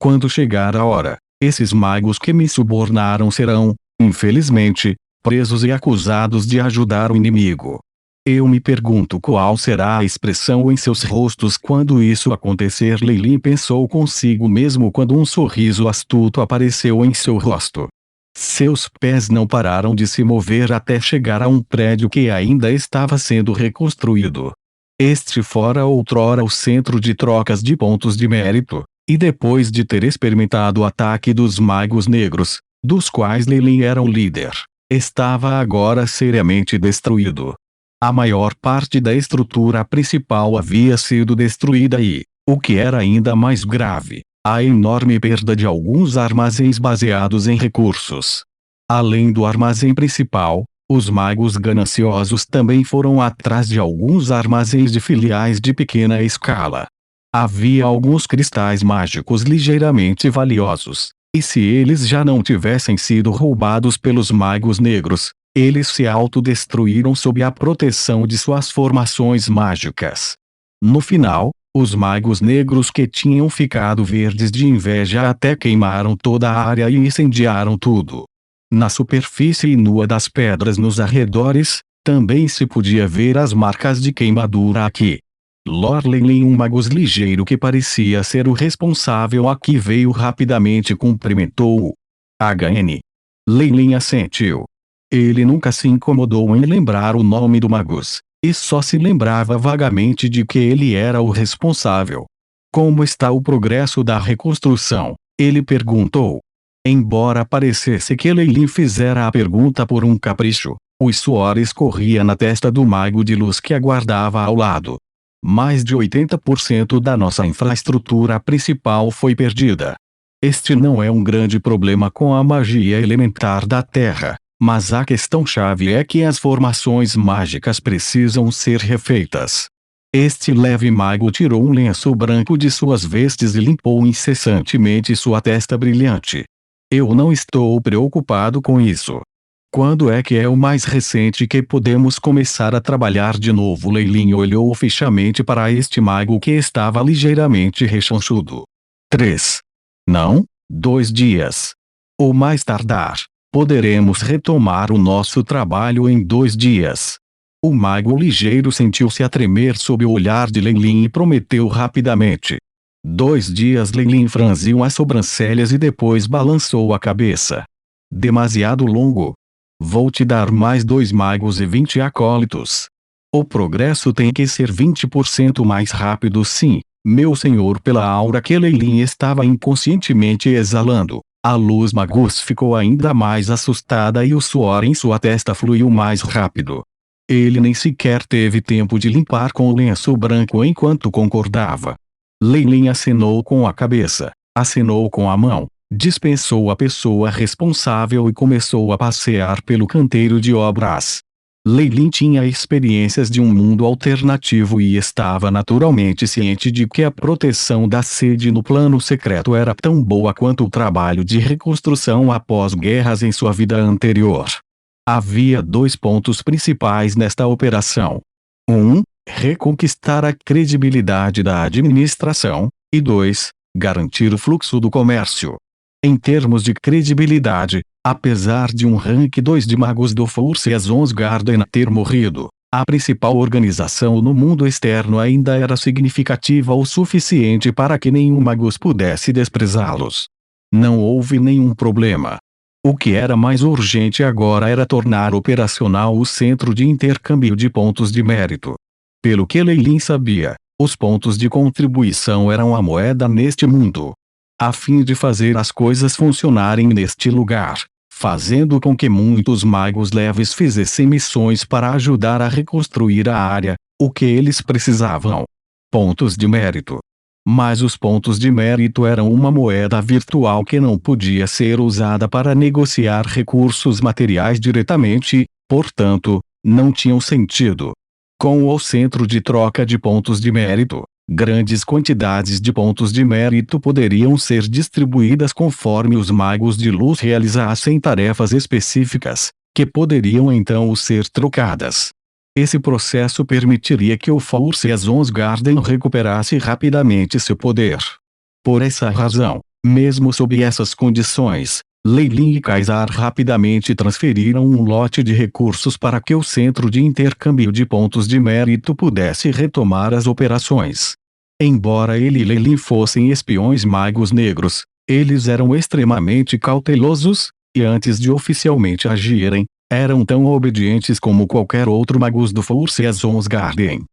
Quando chegar a hora, esses magos que me subornaram serão, infelizmente, presos e acusados de ajudar o inimigo. Eu me pergunto qual será a expressão em seus rostos quando isso acontecer. Leilin pensou consigo mesmo quando um sorriso astuto apareceu em seu rosto. Seus pés não pararam de se mover até chegar a um prédio que ainda estava sendo reconstruído. Este fora outrora o centro de trocas de pontos de mérito, e depois de ter experimentado o ataque dos magos negros, dos quais Leilin era o líder, estava agora seriamente destruído. A maior parte da estrutura principal havia sido destruída e, o que era ainda mais grave, a enorme perda de alguns armazéns baseados em recursos. Além do armazém principal, os magos gananciosos também foram atrás de alguns armazéns de filiais de pequena escala. Havia alguns cristais mágicos ligeiramente valiosos, e se eles já não tivessem sido roubados pelos magos negros, eles se autodestruíram sob a proteção de suas formações mágicas. No final, os magos negros que tinham ficado verdes de inveja até queimaram toda a área e incendiaram tudo. Na superfície nua das pedras nos arredores, também se podia ver as marcas de queimadura aqui. Lord Leilin, um mago ligeiro que parecia ser o responsável aqui, veio rapidamente e cumprimentou-o. HN. Leilin assentiu. Ele nunca se incomodou em lembrar o nome do magus, e só se lembrava vagamente de que ele era o responsável. Como está o progresso da reconstrução? Ele perguntou. Embora parecesse que Leilin fizera a pergunta por um capricho, o suor escorria na testa do mago de luz que aguardava ao lado. Mais de 80% da nossa infraestrutura principal foi perdida. Este não é um grande problema com a magia elementar da Terra, mas a questão-chave é que as formações mágicas precisam ser refeitas. Este leve mago tirou um lenço branco de suas vestes e limpou incessantemente sua testa brilhante. Eu não estou preocupado com isso. Quando é que é o mais recente que podemos começar a trabalhar de novo? Leilin olhou fixamente para este mago que estava ligeiramente rechonchudo. 3. Não, 2 dias. Ou mais tardar, poderemos retomar o nosso trabalho em 2 dias. O mago ligeiro sentiu-se a tremer sob o olhar de Leilin e prometeu rapidamente. 2 dias. Leilin franziu as sobrancelhas e depois balançou a cabeça. Demasiado longo. Vou te dar mais 2 magos e 20 acólitos. O progresso tem que ser 20% mais rápido, sim, meu senhor. Pela aura que Leilin estava inconscientemente exalando, a luz magus ficou ainda mais assustada e o suor em sua testa fluiu mais rápido. Ele nem sequer teve tempo de limpar com o lenço branco enquanto concordava. Leilin acenou com a cabeça, acenou com a mão, dispensou a pessoa responsável e começou a passear pelo canteiro de obras. Leilin tinha experiências de um mundo alternativo e estava naturalmente ciente de que a proteção da sede no plano secreto era tão boa quanto o trabalho de reconstrução após guerras em sua vida anterior. Havia 2 pontos principais nesta operação. 1. Reconquistar a credibilidade da administração, e 2. Garantir o fluxo do comércio. Em termos de credibilidade, apesar de um rank 2 de magos do Forces Onsgarden ter morrido, a principal organização no mundo externo ainda era significativa o suficiente para que nenhum magus pudesse desprezá-los. Não houve nenhum problema. O que era mais urgente agora era tornar operacional o centro de intercâmbio de pontos de mérito. Pelo que Leilin sabia, os pontos de contribuição eram a moeda neste mundo. A fim de fazer as coisas funcionarem neste lugar, fazendo com que muitos magos leves fizessem missões para ajudar a reconstruir a área, o que eles precisavam. Pontos de mérito. Mas os pontos de mérito eram uma moeda virtual que não podia ser usada para negociar recursos materiais diretamente, portanto, não tinham sentido. Com o centro de troca de pontos de mérito, grandes quantidades de pontos de mérito poderiam ser distribuídas conforme os magos de luz realizassem tarefas específicas, que poderiam então ser trocadas. Esse processo permitiria que o Forces Onsgarden recuperasse rapidamente seu poder. Por essa razão, Mesmo sob essas condições, Lei Lin e Kaysar rapidamente transferiram um lote de recursos para que o centro de intercâmbio de pontos de mérito pudesse retomar as operações. Embora ele e Lei Lin fossem espiões magos negros, eles eram extremamente cautelosos, e antes de oficialmente agirem, eram tão obedientes como qualquer outro magus do Force Azonsgarden.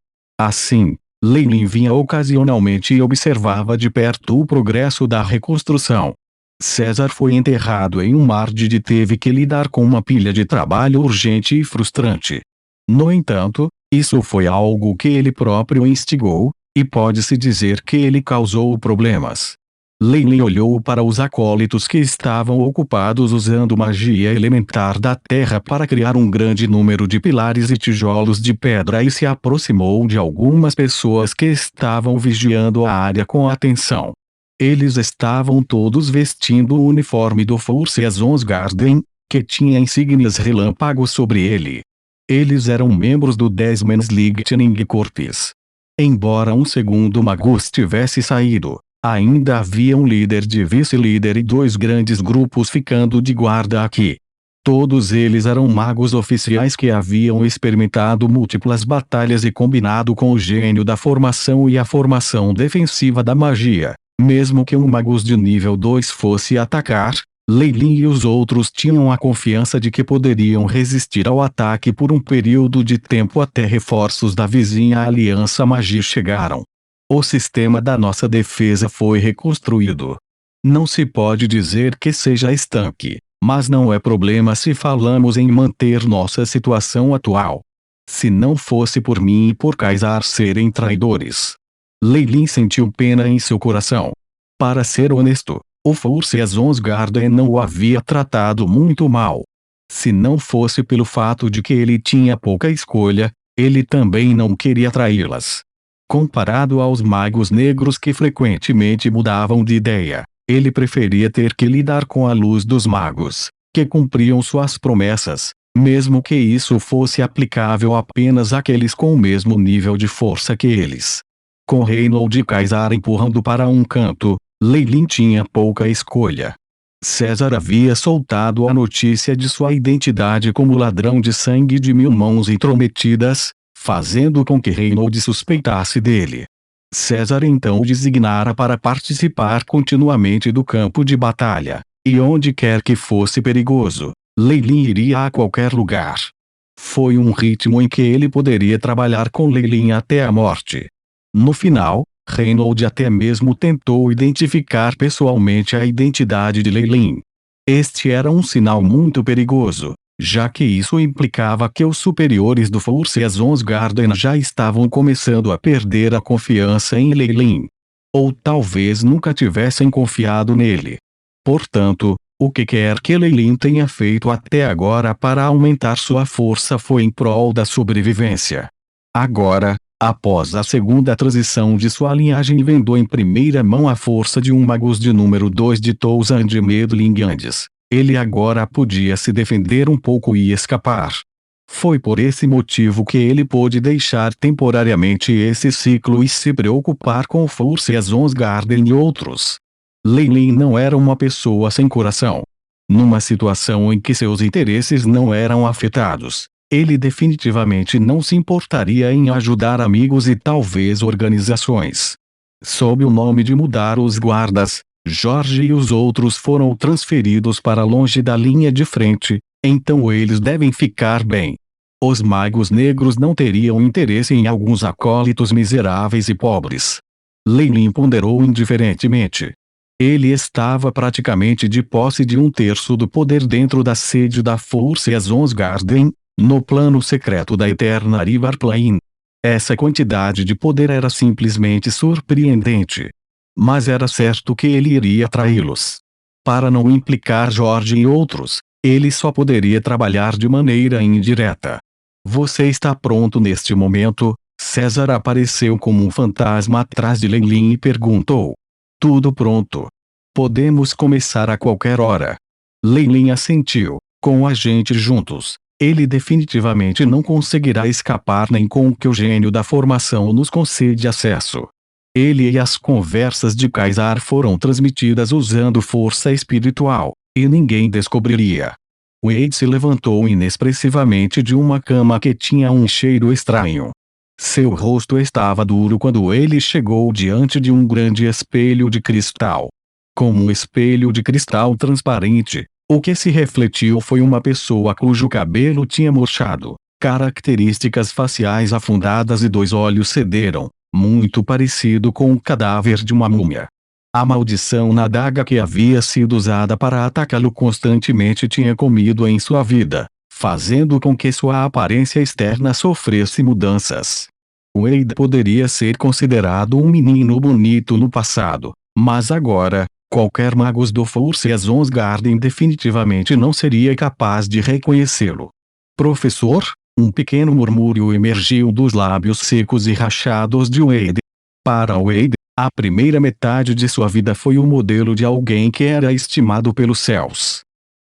Assim, Lei Lin vinha ocasionalmente e observava de perto o progresso da reconstrução. César foi enterrado em um mar e teve que lidar com uma pilha de trabalho urgente e frustrante. No entanto, isso foi algo que ele próprio instigou, e pode-se dizer que ele causou problemas. Lei Lin olhou para os acólitos que estavam ocupados usando magia elementar da terra para criar um grande número de pilares e tijolos de pedra e se aproximou de algumas pessoas que estavam vigiando a área com atenção. Eles estavam todos vestindo o uniforme do Force Azonsgarden, que tinha insígnias relâmpagos sobre ele. Eles eram membros do Desmans Lightning Corps. Embora um segundo magus tivesse saído, ainda havia um líder de vice-líder e 2 grandes grupos ficando de guarda aqui. Todos eles eram magos oficiais que haviam experimentado múltiplas batalhas e combinado com o gênio da formação e a formação defensiva da magia. Mesmo que um magus de nível 2 fosse atacar, Lei Lin e os outros tinham a confiança de que poderiam resistir ao ataque por um período de tempo até reforços da vizinha Aliança Magia chegaram. O sistema da nossa defesa foi reconstruído. Não se pode dizer que seja estanque, mas não é problema se falamos em manter nossa situação atual. Se não fosse por mim e por Kaysar serem traidores. Lei Lin sentiu pena em seu coração. Para ser honesto, o Force Azonsgarden não o havia tratado muito mal. Se não fosse pelo fato de que ele tinha pouca escolha, ele também não queria traí-las. Comparado aos magos negros que frequentemente mudavam de ideia, ele preferia ter que lidar com a luz dos magos, que cumpriam suas promessas, mesmo que isso fosse aplicável apenas àqueles com o mesmo nível de força que eles. Com Reynold e Kaysar empurrando para um canto, Lei Lin tinha pouca escolha. César havia soltado a notícia de sua identidade como ladrão de sangue de 1000 mãos intrometidas, fazendo com que Reynold suspeitasse dele. César então o designara para participar continuamente do campo de batalha, e onde quer que fosse perigoso, Lei Lin iria a qualquer lugar. Foi um ritmo em que ele poderia trabalhar com Lei Lin até a morte. No final, Reynold até mesmo tentou identificar pessoalmente a identidade de Lei Lin. Este era um sinal muito perigoso, já que isso implicava que os superiores do Force Azonsgarden já estavam começando a perder a confiança em Lei Lin. Ou talvez nunca tivessem confiado nele. Portanto, o que quer que Lei Lin tenha feito até agora para aumentar sua força foi em prol da sobrevivência. Agora, após a segunda transição de sua linhagem, vendou em primeira mão a força de um magus de número 2 de Tousand Medlingandes. Ele agora podia se defender um pouco e escapar. Foi por esse motivo que ele pôde deixar temporariamente esse ciclo e se preocupar com o Force Azonsgarden e outros. Lei Lin não era uma pessoa sem coração. Numa situação em que seus interesses não eram afetados, ele definitivamente não se importaria em ajudar amigos e talvez organizações. Sob o nome de mudar os guardas, Jorge e os outros foram transferidos para longe da linha de frente, então eles devem ficar bem. Os magos negros não teriam interesse em alguns acólitos miseráveis e pobres. Lei Lin ponderou indiferentemente. Ele estava praticamente de posse de 1/3 do poder dentro da sede da Force Azonsgarden, no plano secreto da Eterna River Plain. Essa quantidade de poder era simplesmente surpreendente. Mas era certo que ele iria traí-los. Para não implicar Jorge e outros, ele só poderia trabalhar de maneira indireta. Você está pronto neste momento? César apareceu como um fantasma atrás de Lei Lin e perguntou. Tudo pronto. Podemos começar a qualquer hora. Lei Lin assentiu. Com a gente juntos, ele definitivamente não conseguirá escapar nem com o que o gênio da formação nos concede acesso. Ele e as conversas de Kaysar foram transmitidas usando força espiritual, e ninguém descobriria. Wade se levantou inexpressivamente de uma cama que tinha um cheiro estranho. Seu rosto estava duro quando ele chegou diante de um grande espelho de cristal. Como um espelho de cristal transparente, o que se refletiu foi uma pessoa cujo cabelo tinha murchado, características faciais afundadas e 2 olhos cederam, muito parecido com o cadáver de uma múmia. A maldição na adaga que havia sido usada para atacá-lo constantemente tinha comido em sua vida, fazendo com que sua aparência externa sofresse mudanças. Wade poderia ser considerado um menino bonito no passado, mas agora, qualquer mago do Forces Garden definitivamente não seria capaz de reconhecê-lo. Professor? Um pequeno murmúrio emergiu dos lábios secos e rachados de Wade. Para Wade, a primeira metade de sua vida foi o modelo de alguém que era estimado pelos céus.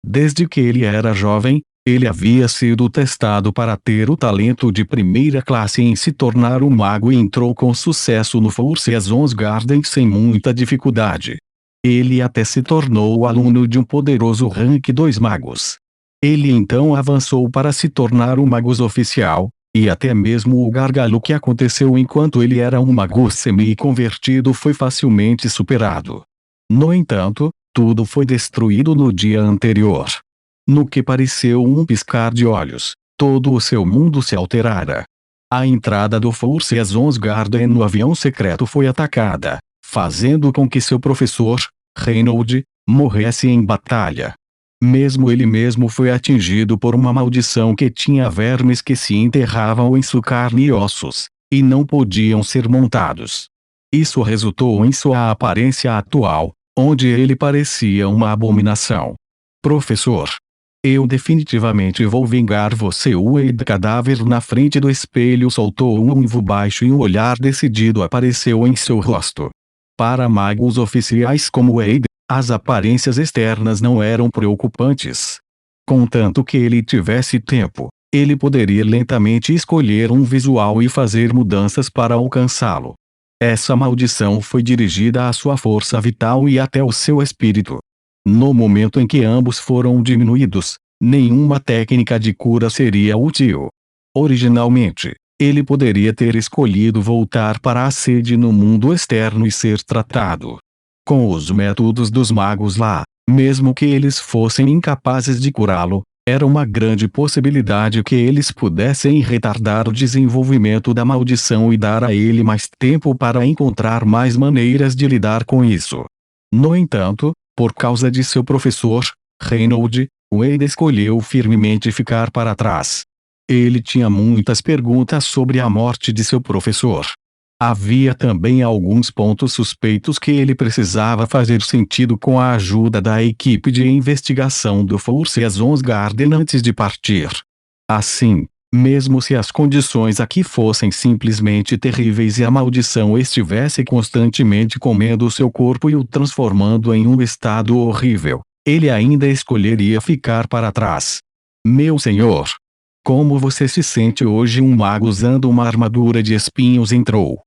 Desde que ele era jovem, ele havia sido testado para ter o talento de primeira classe em se tornar um mago e entrou com sucesso no Forces Garden sem muita dificuldade. Ele até se tornou o aluno de um poderoso rank 2 magos. Ele então avançou para se tornar um mago oficial, e até mesmo o gargalo que aconteceu enquanto ele era um mago semi-convertido foi facilmente superado. No entanto, tudo foi destruído no dia anterior. No que pareceu um piscar de olhos, todo o seu mundo se alterara. A entrada do Forces Garden no avião secreto foi atacada, fazendo com que seu professor, Reynold, morresse em batalha. Mesmo ele mesmo foi atingido por uma maldição que tinha vermes que se enterravam em sua carne e ossos, e não podiam ser montados. Isso resultou em sua aparência atual, onde ele parecia uma abominação. Professor, eu definitivamente vou vingar você. O Wade cadáver na frente do espelho soltou um uivo baixo e um olhar decidido apareceu em seu rosto. Para magos oficiais como Wade, as aparências externas não eram preocupantes. Contanto que ele tivesse tempo, ele poderia lentamente escolher um visual e fazer mudanças para alcançá-lo. Essa maldição foi dirigida à sua força vital e até ao seu espírito. No momento em que ambos foram diminuídos, nenhuma técnica de cura seria útil. Originalmente, ele poderia ter escolhido voltar para a sede no mundo externo e ser tratado. Com os métodos dos magos lá, mesmo que eles fossem incapazes de curá-lo, era uma grande possibilidade que eles pudessem retardar o desenvolvimento da maldição e dar a ele mais tempo para encontrar mais maneiras de lidar com isso. No entanto, por causa de seu professor, Reynold, Wade escolheu firmemente ficar para trás. Ele tinha muitas perguntas sobre a morte de seu professor. Havia também alguns pontos suspeitos que ele precisava fazer sentido com a ajuda da equipe de investigação do Forces Garden antes de partir. Assim, mesmo se as condições aqui fossem simplesmente terríveis e a maldição estivesse constantemente comendo seu corpo e o transformando em um estado horrível, ele ainda escolheria ficar para trás. Meu senhor! Como você se sente hoje? Um mago usando uma armadura de espinhos entrou.